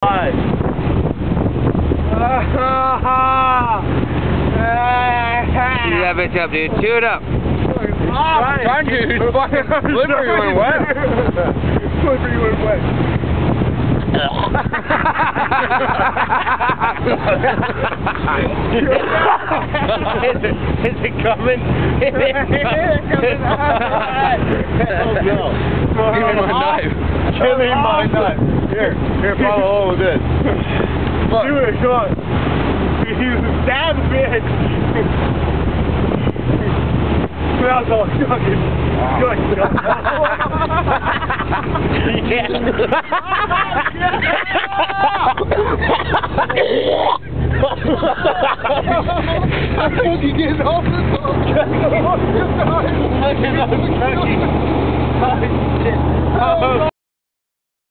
Chew that bitch up, dude. Chew it up. Trying to. It's fucking slippery when wet. Slippery when wet. Is it coming? Oh no. Give me my knife. Give me my knife. Here, follow along with this. Do it, come on. You stab bitch. Smells all fucking good. Yeah. I'm fucking getting off the top. Oh, shit.